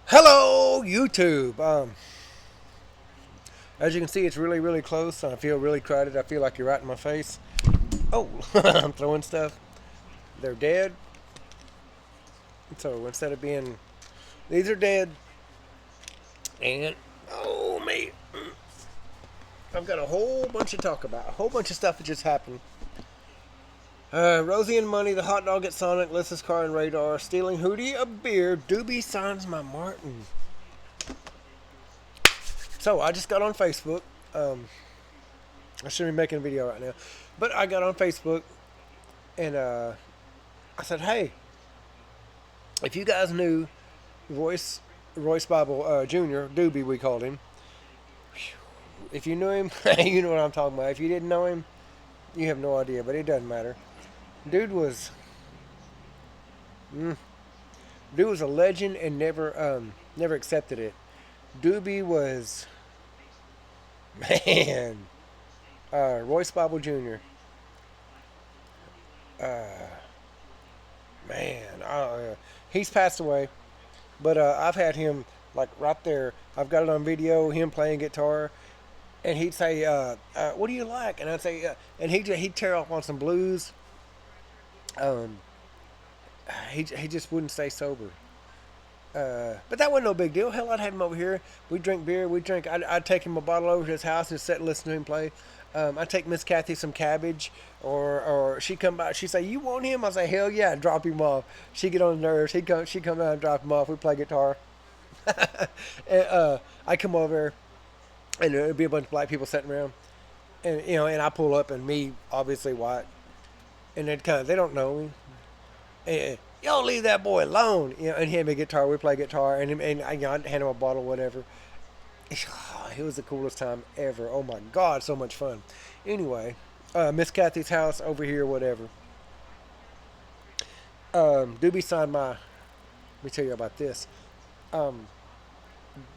Hello, YouTube. As you can see, it's really, really close. I feel really crowded. I feel like you're right in my face. Oh, I'm throwing stuff. They're dead. So instead of being, these are dead. And oh man, I've got a whole bunch to talk about. A whole bunch of stuff that just happened. Rosie and Money, the hot dog at Sonic, Lissa's car and radar, stealing Hootie a beer. Doobie signs my Martin. So I just got on Facebook. I shouldn't be making a video right now, but I got on Facebook and I said, "Hey, if you guys knew Royce Bible Jr. Doobie, we called him. If you knew him, you know what I'm talking about. If you didn't know him, you have no idea. But it doesn't matter. Dude was, mm, dude was a legend and never accepted it. Doobie was, man, Royce Bible Jr. Man, he's passed away. But I've had him like right there. I've got it on video. Him playing guitar, and he'd say, "What do you like?" And I'd say, and he'd tear off on some blues. Um, he just wouldn't stay sober. But that wasn't no big deal. Hell, I'd have him over here. We'd drink beer. We'd drink. I'd take him a bottle over to his house and sit and listen to him play. I'd take Miss Kathy some cabbage, or she'd come by. She'd say, "You want him?" I say, "Hell yeah!" I'd drop him off. She'd get on the nerves. She'd come out and drop him off. We'd play guitar. And I come over, and there'd be a bunch of black people sitting around, and and I pull up, and me obviously white, and they don't know me, and y'all leave that boy alone, and he had me a guitar, we play guitar, and I'd hand him a bottle, whatever. It was the coolest time ever. Oh my god, so much fun. Anyway, Miss Kathy's house over here, whatever. Doobie signed my. Let me tell you about this. Um,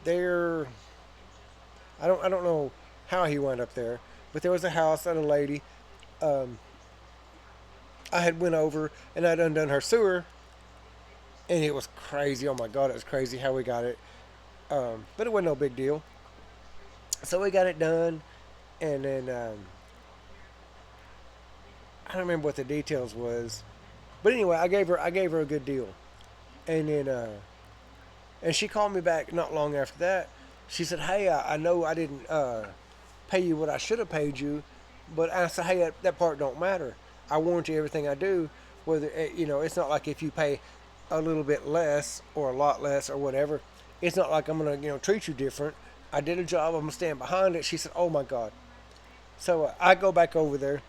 there I don't know how he went up there, but there was a house and a lady. Um, I had went over and I'd undone her sewer, and it was crazy. Oh my god, it was crazy how we got it. But it wasn't no big deal. So we got it done, and then I don't remember what the details was, but anyway, I gave her a good deal, and then and she called me back not long after that. She said, "Hey, I know I didn't pay you what I should have paid you, but I said, hey, that part don't matter. I warranty everything I do. Whether it's not like if you pay a little bit less or a lot less or whatever. It's not like I'm gonna treat you different. I did a job. I'm gonna stand behind it." She said, "Oh my god." So I go back over there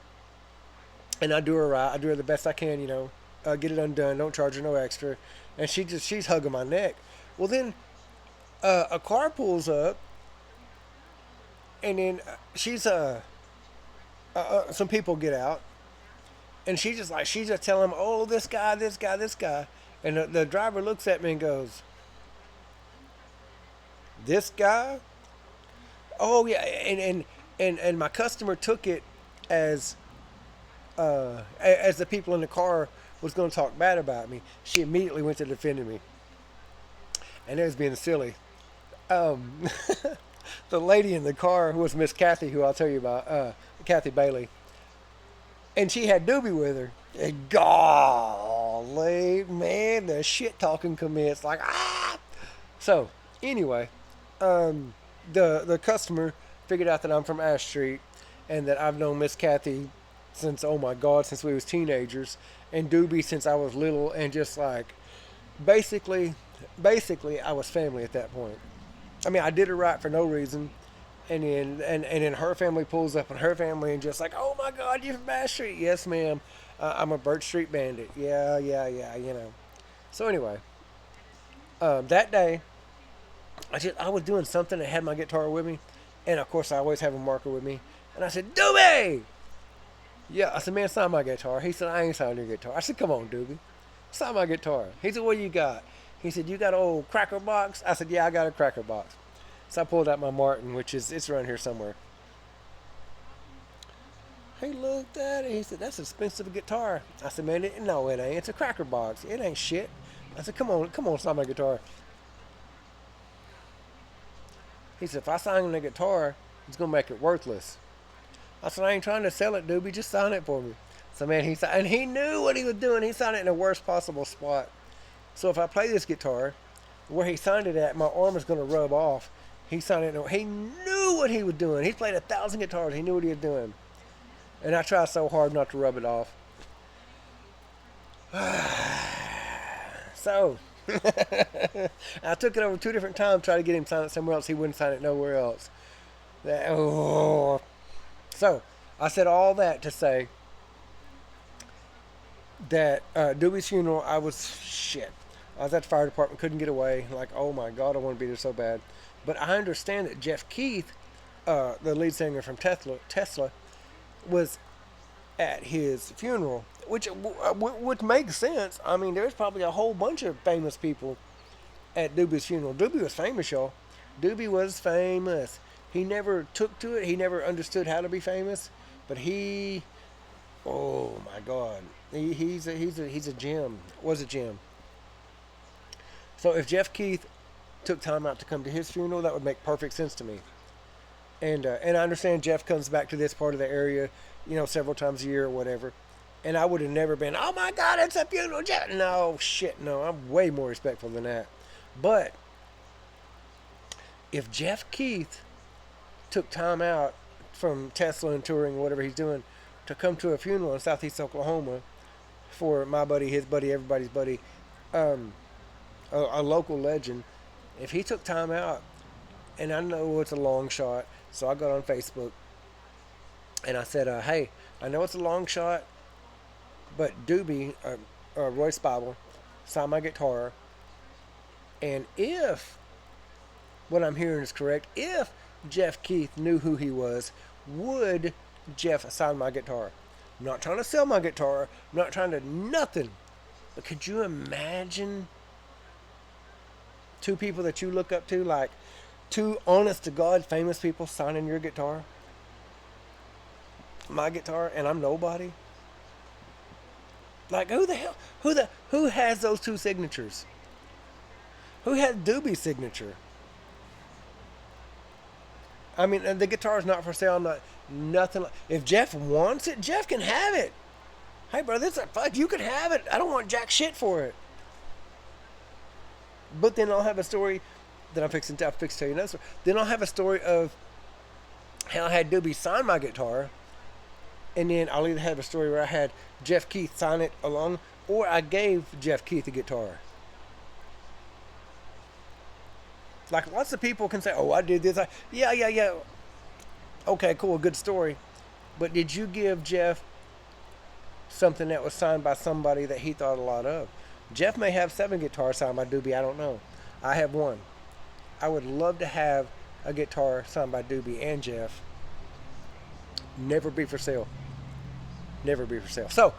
and I do her right. I do her the best I can. Get it undone. Don't charge her no extra. And she's hugging my neck. Well then, a car pulls up, and then she's some people get out, and she's just telling them, "Oh, this guy, this guy, this guy," and the driver looks at me and goes, "This guy?" Oh yeah, and my customer took it as as the people in the car was going to talk bad about me. She immediately went to defending me, and it was being silly. Um, the lady in the car was Miss Kathy, who I'll tell you about, Kathy Bailey, and she had Doobie with her. And golly, man, the shit talking commenced like ah. So anyway, um, the customer figured out that I'm from Ash Street, and that I've known Miss Kathy since, oh my god, since we was teenagers, and Doobie since I was little, and just like basically basically I was family at that point. I mean, I did it right for no reason. And then her family pulls up, and her family and just like, "Oh my God, you're from Bass Street?" "Yes, ma'am. I'm a Birch Street bandit." "Yeah, yeah, yeah." So anyway, that day I was doing something and had my guitar with me, and of course I always have a marker with me. And I said, "Doobie!" "Yeah." I said, "Man, sign my guitar." He said, "I ain't signing your guitar." I said, "Come on, Doobie, sign my guitar." He said, "What do you got?" He said, "You got an old cracker box?" I said, "Yeah, I got a cracker box." So I pulled out my Martin, which it's around here somewhere. He looked at it. He said, "That's an expensive guitar." I said, "Man, no, it ain't. It's a cracker box. It ain't shit." I said, "Come on, sign my guitar." He said, if I sign him the guitar, it's gonna make it worthless. I said, I ain't trying to sell it, Doobie. Just sign it for me. So man, and he knew what he was doing. He signed it in the worst possible spot. So if I play this guitar, where he signed it at, my arm is gonna rub off. He signed it. He knew what he was doing. He's played 1,000 guitars. He knew what he was doing. And I tried so hard not to rub it off. So I took it over 2 different times, tried to get him to sign it somewhere else. He wouldn't sign it nowhere else. Oh. So I said all that to say that Doobie's funeral, I was shit. I was at the fire department, couldn't get away. Like, oh my God, I want to be there so bad. But I understand that Jeff Keith, the lead singer from Tesla, was at his funeral, which makes sense. I mean, there's probably a whole bunch of famous people at Doobie's funeral. Doobie was famous, y'all. Doobie was famous. He never took to it. He never understood how to be famous. But oh my God, he's a gem. Was a gem. So if Jeff Keith took time out to come to his funeral, that would make perfect sense to me. And I understand Jeff comes back to this part of the area, several times a year or whatever. And I would have never been, oh my God, it's a funeral, Jeff. No, shit, no. I'm way more respectful than that. But if Jeff Keith took time out from Tesla and touring or whatever he's doing to come to a funeral in Southeast Oklahoma for my buddy, his buddy, everybody's buddy, a local legend, if he took time out, and I know it's a long shot, so I got on Facebook and I said, hey, I know it's a long shot, but Doobie, Royce Bible, signed my guitar, and if what I'm hearing is correct, if Jeff Keith knew who he was, would Jeff sign my guitar? I'm not trying to sell my guitar, I'm not trying to nothing, but could you imagine 2 people that you look up to, like 2 honest to God famous people signing your guitar? My guitar, and I'm nobody? Like, who the hell, who has those 2 signatures? Who has Doobie's signature? I mean, the guitar's not for sale. I'm not, nothing. If Jeff wants it, Jeff can have it. Hey, brother, it's a fuck. You can have it. I don't want jack shit for it. But then I'll have a story that I'm fixing to tell you another story. Then I'll have a story of how I had Doobie sign my guitar, and then I'll either have a story where I had Jeff Keith sign it along, or I gave Jeff Keith a guitar. Like, lots of people can say, oh, I did this. Yeah. Okay, cool, good story. But did you give Jeff something that was signed by somebody that he thought a lot of? Jeff may have 7 guitars signed by Doobie, I don't know. I have 1. I would love to have a guitar signed by Doobie and Jeff. Never be for sale. Never be for sale. So,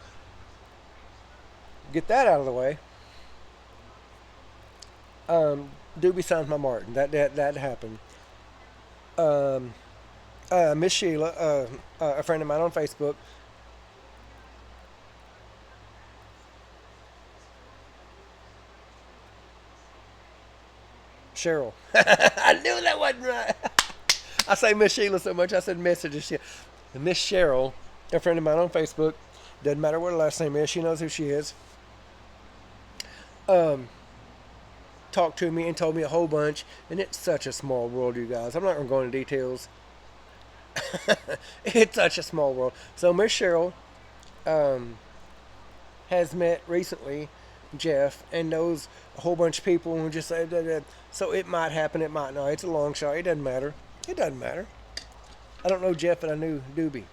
get that out of the way. Doobie signed my Martin. That happened. Miss Sheila, a friend of mine on Facebook, Cheryl. I knew that wasn't right. I say Miss Sheila so much, I said Miss Cheryl, a friend of mine on Facebook. Doesn't matter what her last name is. She knows who she is. Talked to me and told me a whole bunch. And it's such a small world, you guys. I'm not going to go into details. It's such a small world. So Miss Cheryl has met recently Jeff and knows a whole bunch of people who just say that. So it might happen, it might not. It's a long shot. It doesn't matter. It doesn't matter. I don't know Jeff, but I knew Doobie.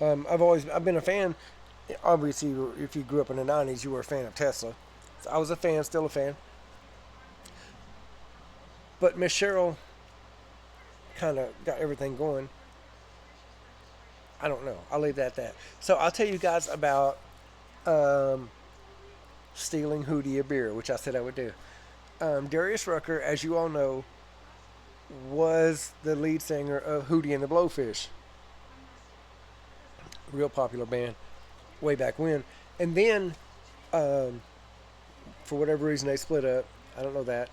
I've been a fan. Obviously, if you grew up in the 90s, you were a fan of Tesla. So I was a fan, still a fan. But Miss Cheryl kind of got everything going. I don't know. I'll leave that at that. So I'll tell you guys about stealing Hootie a beer, which I said I would do. Darius Rucker, as you all know, was the lead singer of Hootie and the Blowfish. Real popular band way back when. And then, for whatever reason, they split up. I don't know that.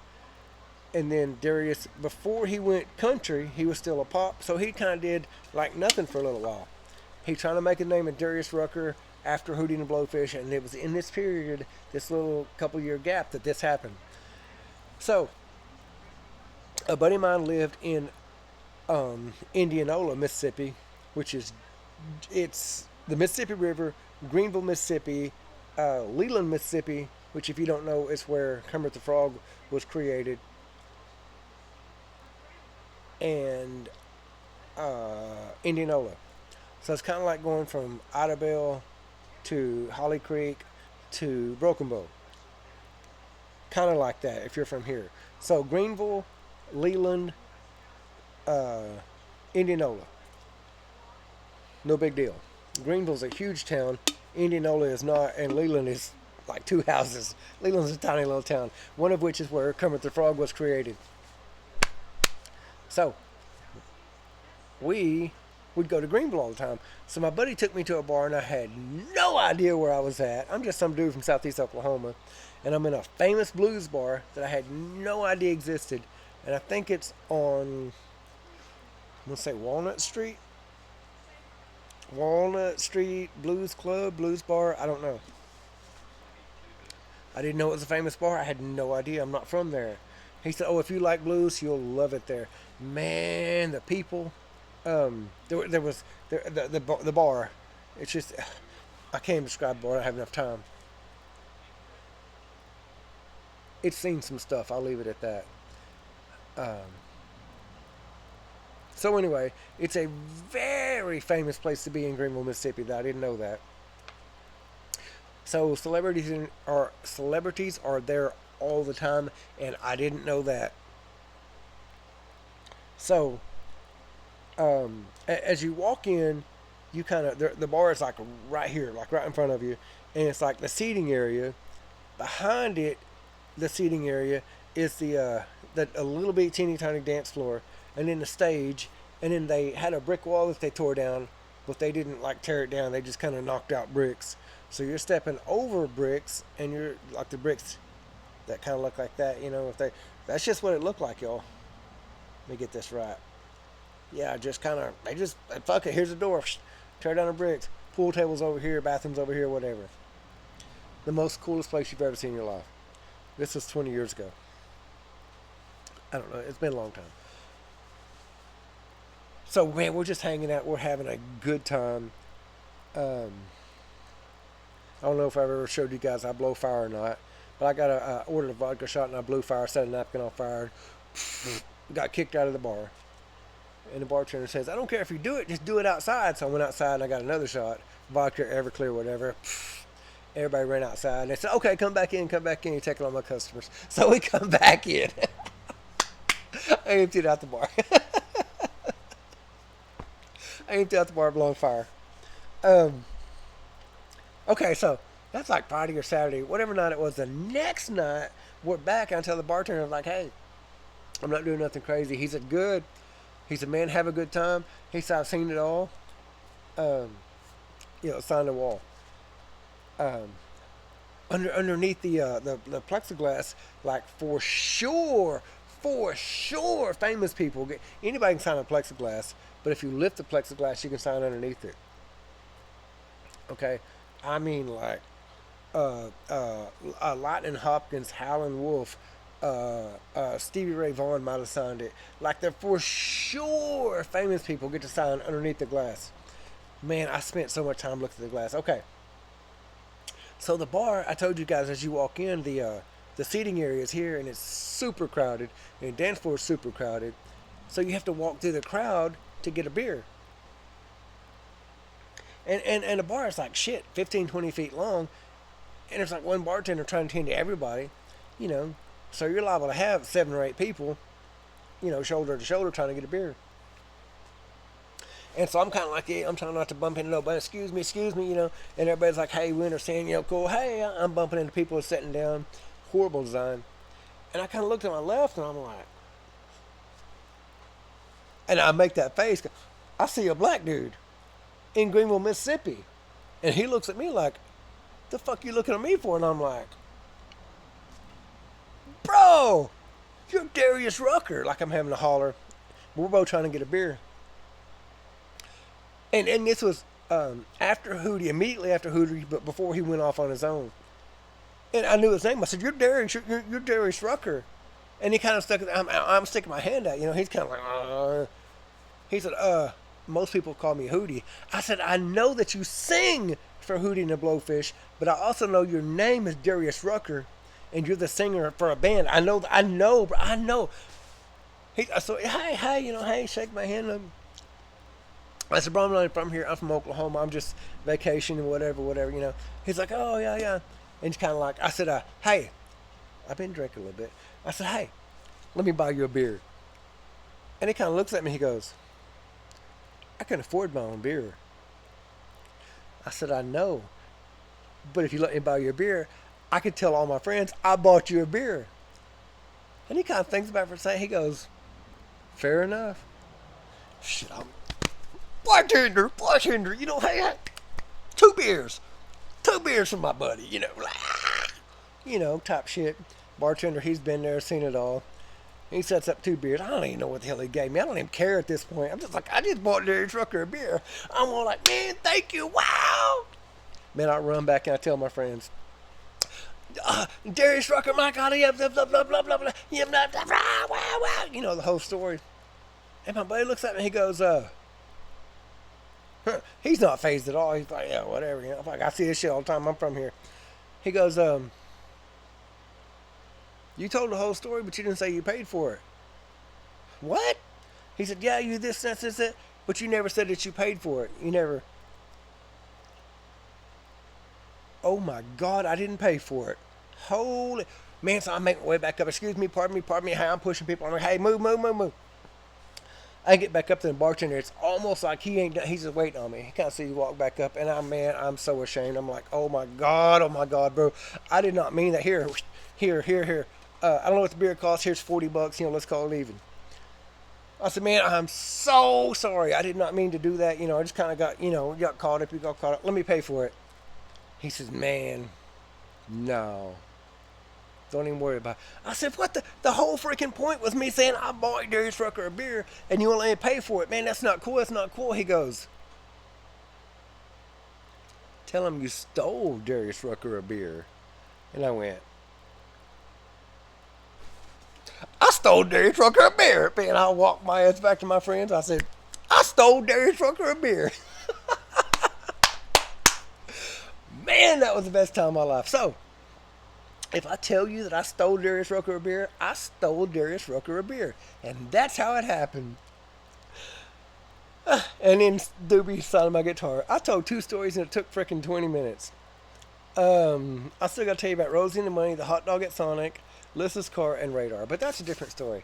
And then Darius, before he went country, he was still a pop, so he kind of did like nothing for a little while. He trying to make a name of Darius Rucker after Hootie and the Blowfish, and it was in this period, this little couple year gap, that this happened. So, a buddy of mine lived in Indianola, Mississippi, which is it's the Mississippi River, Greenville, Mississippi, Leland, Mississippi, which if you don't know is where Kermit the Frog was created, and Indianola. So it's kind of like going from Idabel to Holly Creek to Broken Bow. Kind of like that if you're from here. So Greenville, Leland, uh, Indianola. No big deal. Greenville's a huge town. Indianola is not, and Leland is like two houses. Leland's a tiny little town, one of which is where Kermit the Frog was created. So we would go to Greenville all the time. So my buddy took me to a bar, and I had no idea where I was at. I'm just some dude from Southeast Oklahoma, and I'm in a famous blues bar that I had no idea existed. And I think it's on, I'm gonna say Walnut Street. Walnut Street Blues Club, Blues Bar. I don't know. I didn't know it was a famous bar. I had no idea. I'm not from there. He said, "Oh, if you like blues, you'll love it there." Man, the people. There was the bar. It's just I can't describe the bar. I don't have enough time. It's seen some stuff. I'll leave it at that. Um, so anyway, it's a very famous place to be in Greenville, Mississippi. That I didn't know that. So celebrities are there all the time, and I didn't know that. So as you walk in, you kind of the bar is like right here, like right in front of you, and it's like the seating area. Behind it, the seating area is the a little bit teeny tiny dance floor, and then the stage, and then they had a brick wall that they tore down, but they didn't like tear it down. They just kind of knocked out bricks. So you're stepping over bricks, and you're like the bricks that kind of look like that. You know, if they that's just what it looked like, y'all. Let me get this right. Yeah, just kind of they just fuck it. Here's the door. Tear down the bricks. Pool tables over here, bathrooms over here, whatever. The most coolest place you've ever seen in your life. This was 20 years ago. I don't know. It's been a long time. So man, we're just hanging out. We're having a good time. Um, I don't know if I've ever showed you guys I blow fire or not, but I got ordered a vodka shot and I blew fire, set a napkin on fire, got kicked out of the bar. And the bartender says, "I don't care if you do it, just do it outside." So I went outside and I got another shot, vodka, Everclear, whatever. Everybody ran outside and they said, "Okay, come back in, come back in. You're taking all my customers." So we come back in. I emptied out the bar. I emptied out the bar, blowing fire. Um, okay, so that's like Friday or Saturday, whatever night it was. The next night, we're back. And I tell the bartender, like, "Hey, I'm not doing nothing crazy." He said, "Good." He said, "Man, have a good time." He said, "I've seen it all." Um, sign the wall. Um, underneath the plexiglass, like for sure, famous people. Anybody can sign on plexiglass, but if you lift the plexiglass, you can sign underneath it. Okay, I mean like Lightning Hopkins, Howlin' Wolf, Stevie Ray Vaughan might have signed it. Like they're for sure famous people get to sign underneath the glass. Man, I spent so much time looking at the glass. Okay, so the bar, I told you guys as you walk in, the seating area is here and it's super crowded, and the dance floor is super crowded. So you have to walk through the crowd to get a beer. And the bar is like shit, 15, 20 feet long, and there's like one bartender trying to tend to everybody, you know. So you're liable to have 7 or 8 people, shoulder to shoulder trying to get a beer. And so I'm kind of like, yeah, I'm trying not to bump into nobody. Excuse me, And everybody's like, "Hey, we understand, cool." Hey, I'm bumping into people sitting down. Horrible design. And I kind of looked to my left, and I'm like, and I make that face. I see a black dude in Greenville, Mississippi. And he looks at me like, "The fuck you looking at me for?" And I'm like, "Bro, you're Darius Rucker. Like I'm having a holler. We're both trying to get a beer. And this was after Hootie, immediately after Hootie, but before he went off on his own. And I knew his name. I said, "You're Darius. You're Darius Rucker." And he kind of stuck. I'm sticking my hand out. He's kind of like. He said, most people call me Hootie. I said, I know that you sing for Hootie and the Blowfish, but I also know your name is Darius Rucker, and you're the singer for a band. I know. So hey, hey, shake my hand. I said, bro, I'm not from here. I'm from Oklahoma. I'm just vacationing, whatever. He's like, oh, yeah. And he's kind of like, I said, hey, I've been drinking a little bit. I said, hey, let me buy you a beer. And he kind of looks at me. He goes, I can afford my own beer. I said, I know. But if you let me buy you a beer, I could tell all my friends I bought you a beer. And he kind of thinks about it for a second. He goes, fair enough. Shit, I'm bartender. Hey, two beers from my buddy, type shit. Bartender, he's been there, seen it all. He sets up two beers. I don't even know what the hell he gave me. I don't even care at this point. I'm just like, I just bought Darius Rucker a beer. I'm all like, man, thank you. Wow. Man, I run back and I tell my friends, Darius Rucker, my God, blah, blah, blah, blah, blah, blah, blah, the whole story. And my buddy looks at me and he goes, he's not phased at all. He's like, yeah, whatever. Like, I see this shit all the time. I'm from here. He goes, you told the whole story, but you didn't say you paid for it. What? He said, yeah, you this, that, but you never said that you paid for it. You never. Oh my God, I didn't pay for it. Holy. Man, so I make my way back up. Excuse me, pardon me. Hey, I'm pushing people. I'm like, hey, move. I get back up to the bartender. It's almost like he's just waiting on me. He kind of sees you walk back up, and I'm so ashamed. I'm like, oh my God, bro. I did not mean that. Here. I don't know what the beer costs. Here's $40. Let's call it even. I said, man, I'm so sorry. I did not mean to do that. I just kind of got, got caught up. You got caught up. Let me pay for it. He says, man, no. Don't even worry about it. I said, what the whole freaking point was me saying I bought Darius Rucker a beer and you won't let me pay for it. Man, that's not cool. He goes, tell him you stole Darius Rucker a beer. And I went, I stole Darius Rucker a beer. Man, I walked my ass back to my friends. I said, I stole Darius Rucker a beer. Man, that was the best time of my life. So, if I tell you that I stole Darius Rucker a beer, I stole Darius Rucker a beer. And that's how it happened. And then Doobie signed my guitar. I told two stories and it took freaking 20 minutes. I still got to tell you about Rosie and the Money, the hot dog at Sonic, Lissa's car, and Radar. But that's a different story.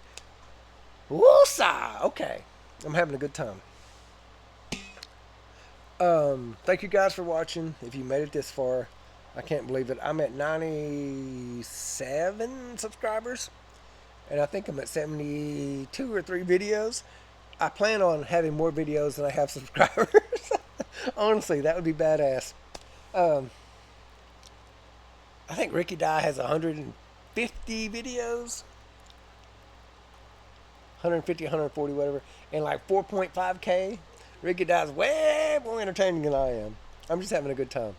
Woosah! Okay. I'm having a good time. Thank you guys for watching. If you made it this far, I can't believe it. I'm at 97 subscribers. And I think I'm at 72 or 3 videos. I plan on having more videos than I have subscribers. Honestly, that would be badass. I think Ricky Dye has 150 videos. 150, 140, whatever. And like 4.5K. Ricky Dye's way more entertaining than I am. I'm just having a good time.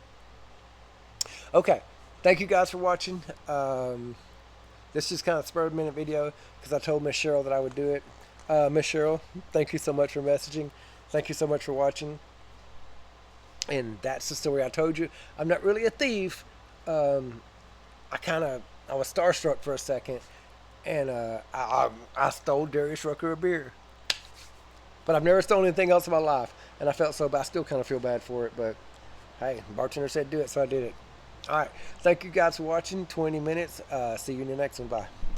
Okay. Thank you guys for watching. This is kind of a spur-of-the-minute video because I told Miss Cheryl that I would do it. Miss Cheryl, thank you so much for messaging. Thank you so much for watching. And that's the story I told you. I'm not really a thief. I was starstruck for a second. And I stole Darius Rucker a beer. But I've never stolen anything else in my life. And I felt so bad. I still kind of feel bad for it. But hey, the bartender said do it, so I did it. All right. Thank you guys for watching. 20 minutes. See you in the next one. Bye.